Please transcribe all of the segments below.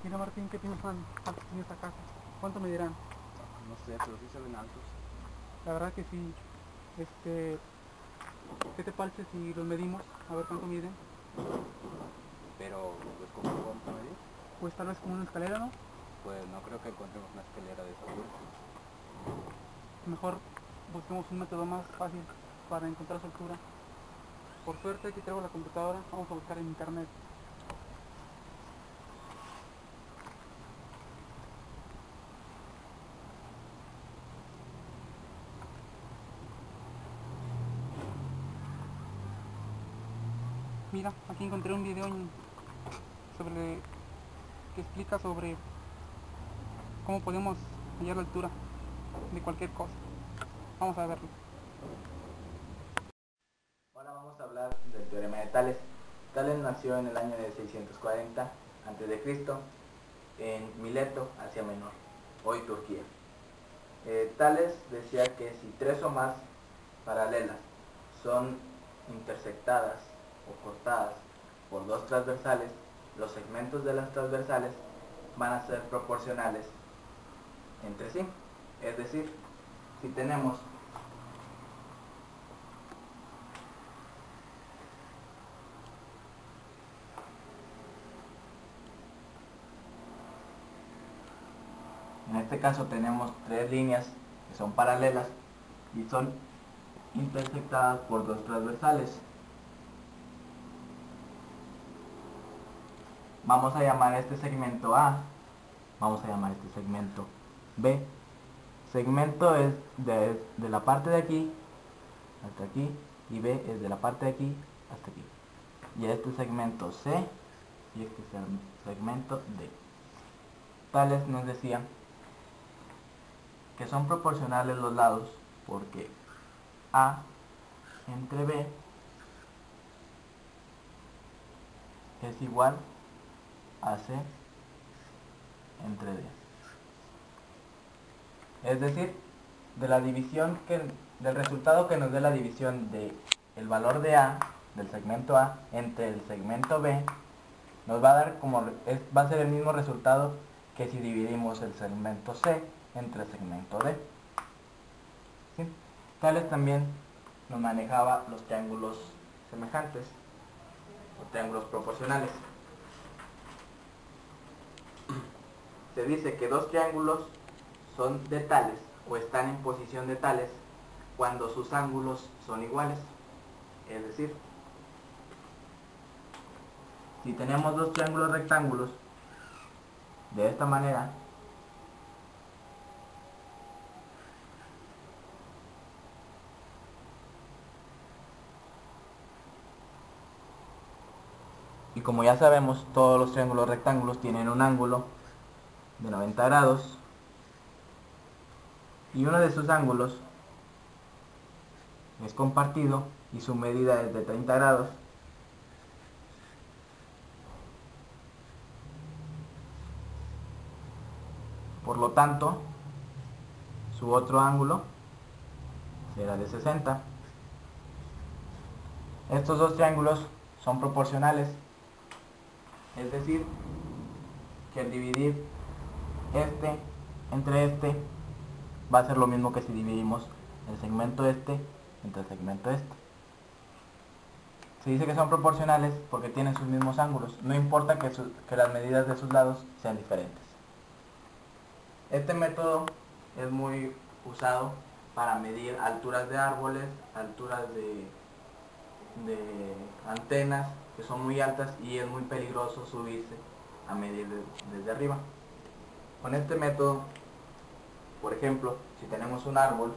Mira Martín, ¿qué tienes tan altos en esta casa? ¿Cuánto me dirán? No sé, pero sí se ven altos. La verdad que sí. Este, ¿qué te parece si los medimos? A ver cuánto miden. Pero, pues, ¿cómo lo vamos a medir? Pues tal vez como una escalera, ¿no? Pues no creo que encontremos una escalera de esa altura. Mejor busquemos un método más fácil para encontrar su altura. Por suerte aquí traigo la computadora, vamos a buscar en internet. Mira, aquí encontré un video sobre que explica sobre cómo podemos hallar la altura de cualquier cosa. Vamos a verlo. Ahora vamos a hablar del teorema de Tales. Tales nació en el año de 640 a.C. en Mileto, Asia Menor, hoy Turquía. Tales decía que si tres o más paralelas son intersectadas o cortadas por dos transversales, los segmentos de las transversales van a ser proporcionales entre sí. Es decir, si tenemos en este caso tenemos tres líneas que son paralelas y son intersectadas por dos transversales. Vamos a llamar a este segmento A, vamos a llamar a este segmento B. Segmento es de la parte de aquí hasta aquí y B es de la parte de aquí hasta aquí. Y este segmento C y este segmento D. Tales nos decía que son proporcionales los lados porque A entre B es igual a C entre D. Es decir, de la división del resultado que nos dé la división de el valor de A, del segmento A, entre el segmento B, nos va a dar va a ser el mismo resultado que si dividimos el segmento C entre el segmento D. ¿Sí? Tales también nos manejaba los triángulos semejantes o triángulos proporcionales. Se dice que dos triángulos son de tales o están en posición de tales cuando sus ángulos son iguales. Es decir, si tenemos dos triángulos rectángulos de esta manera, y como ya sabemos, todos los triángulos rectángulos tienen un ángulo de 90 grados y uno de sus ángulos es compartido y su medida es de 30 grados. Por lo tanto, su otro ángulo será de 60. Estos dos triángulos son proporcionales, es decir, que al dividir este entre este va a ser lo mismo que si dividimos el segmento este entre el segmento este. Se dice que son proporcionales porque tienen sus mismos ángulos, no importa que las medidas de sus lados sean diferentes. Este método es muy usado para medir alturas de árboles, alturas de antenas que son muy altas y es muy peligroso subirse a medir desde arriba. Con este método, por ejemplo, si tenemos un árbol,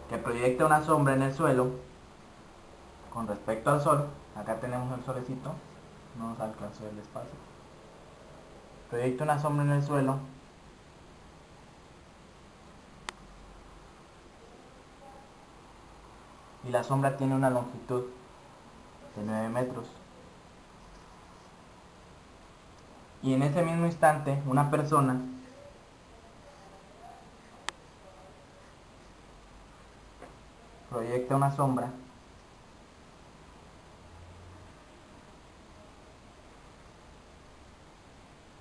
que proyecta una sombra en el suelo con respecto al sol, acá tenemos el solecito, no nos alcanzó el espacio, proyecta una sombra en el suelo y la sombra tiene una longitud de 9 metros. Y en ese mismo instante, una persona proyecta una sombra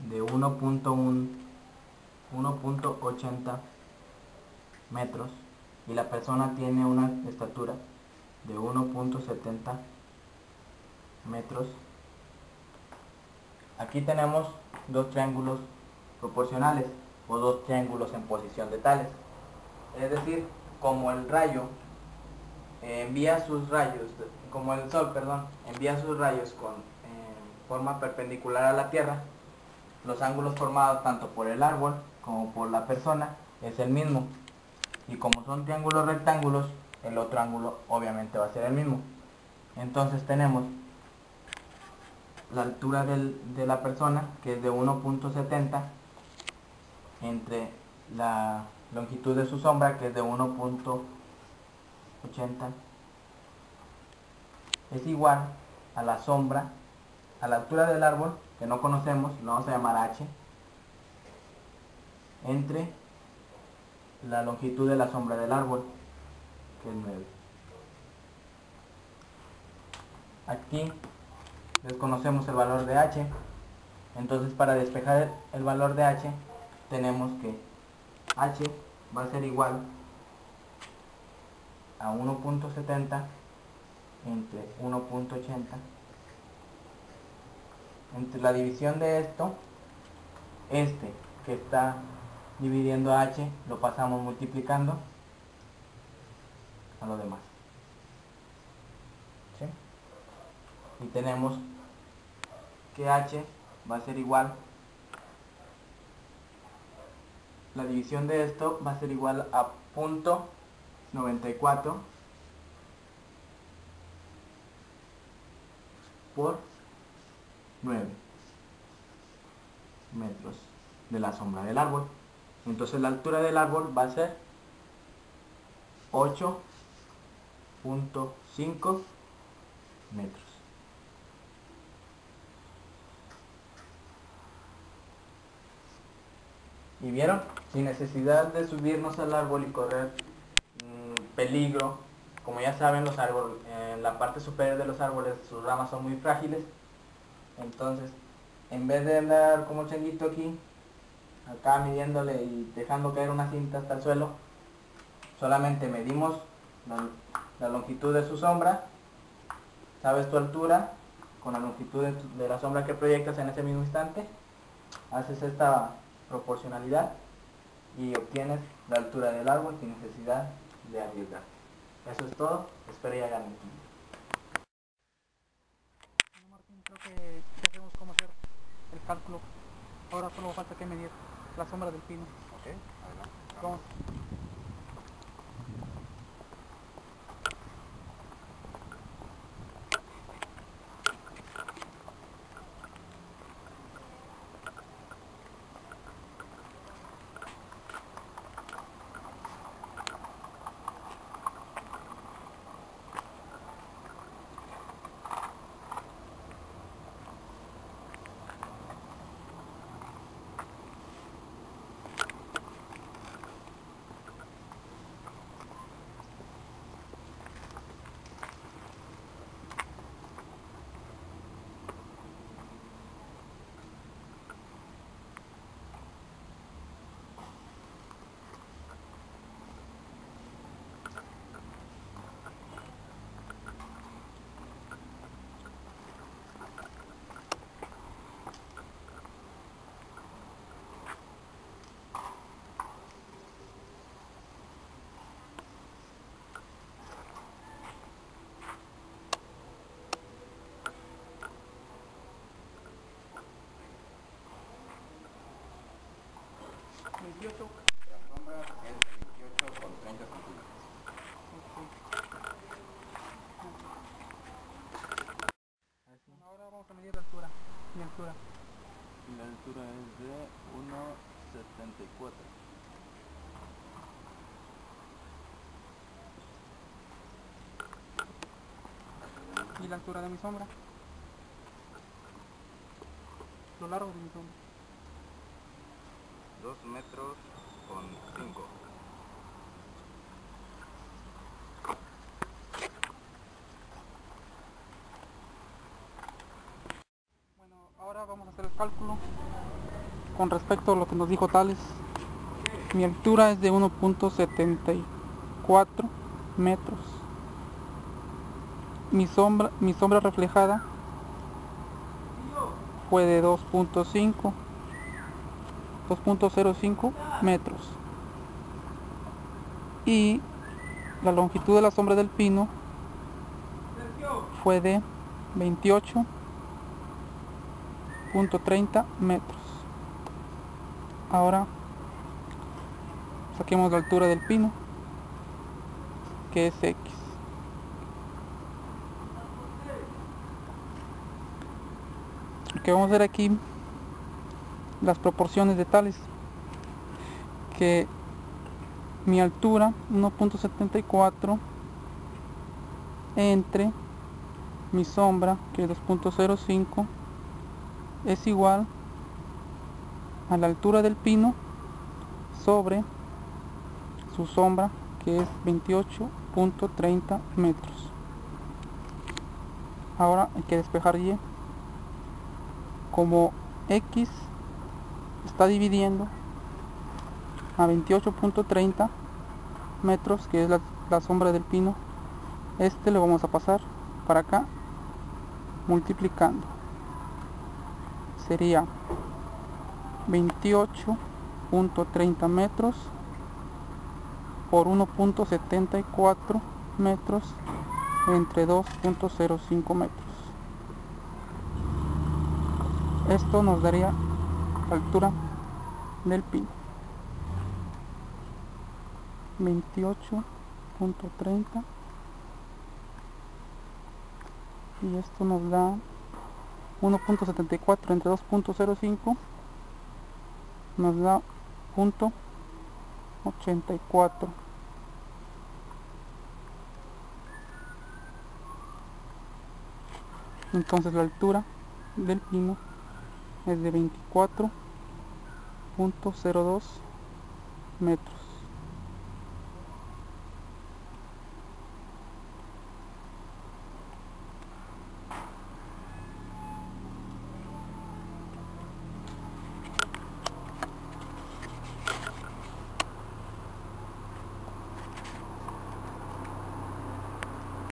de 1.80 metros y la persona tiene una estatura de 1.70 metros. Aquí tenemos dos triángulos proporcionales o dos triángulos en posición de tales. Es decir, como el rayo envía sus rayos, como el sol, perdón, envía sus rayos con forma perpendicular a la Tierra, los ángulos formados tanto por el árbol como por la persona es el mismo. Y como son triángulos rectángulos, el otro ángulo obviamente va a ser el mismo. Entonces tenemos la altura de la persona, que es de 1.70, entre la longitud de su sombra, que es de 1.80, es igual a la sombra, a la altura del árbol, que no conocemos, lo vamos a llamar h, entre la longitud de la sombra del árbol, que es 9. Aquí desconocemos el valor de h, entonces para despejar el valor de h tenemos que h va a ser igual a 1.70 entre 1.80. Entre la división de esto, que está dividiendo a h, lo pasamos multiplicando a lo demás. ¿Sí? Y tenemos que h va a ser igual, la división de esto va a ser igual a 0.94 por 9 metros de la sombra del árbol. Entonces la altura del árbol va a ser 8.5 metros. ¿Y vieron? Sin necesidad de subirnos al árbol y correr peligro. Como ya saben, los árboles, en la parte superior de los árboles, sus ramas son muy frágiles. Entonces, en vez de andar como changuito aquí, acá midiéndole y dejando caer una cinta hasta el suelo, solamente medimos la longitud de su sombra, sabes tu altura, con la longitud de la sombra que proyectas en ese mismo instante, haces esta proporcionalidad y obtienes la altura del árbol sin necesidad de arriesgar. Eso es todo, espero ya hayan entendido. Bueno, Martín, creo que ya sabemos cómo hacer el cálculo. Ahora solo falta que medir la sombra del pino. Ok, adelante. Vamos. La sombra es 28 con 30 centímetros. Bueno, ahora vamos a medir la altura. Mi altura. La altura es de 1.74. Y la altura de mi sombra. Lo largo de mi sombra. 2 metros con 5. cálculo con respecto a lo que nos dijo Tales. Mi altura es de 1.74 metros. Mi sombra reflejada fue de 2.05 metros. Y la longitud de la sombra del pino fue de 28.30 metros. Ahora saquemos la altura del pino, que es X. Lo que vamos a ver aquí, las proporciones de Tales, que mi altura 1.74 entre mi sombra, que es 2.05, es igual a la altura del pino sobre su sombra, que es 28.30 metros. Ahora hay que despejar Y. Como X está dividiendo a 28.30 metros, que es la sombra del pino, lo vamos a pasar para acá multiplicando. Sería 28.30 metros por 1.74 metros entre 2.05 metros. Esto nos daría la altura del pino, 28.30, y esto nos da 1.74 entre 2.05, nos da 0.84. Entonces la altura del pino es de 24.02 metros.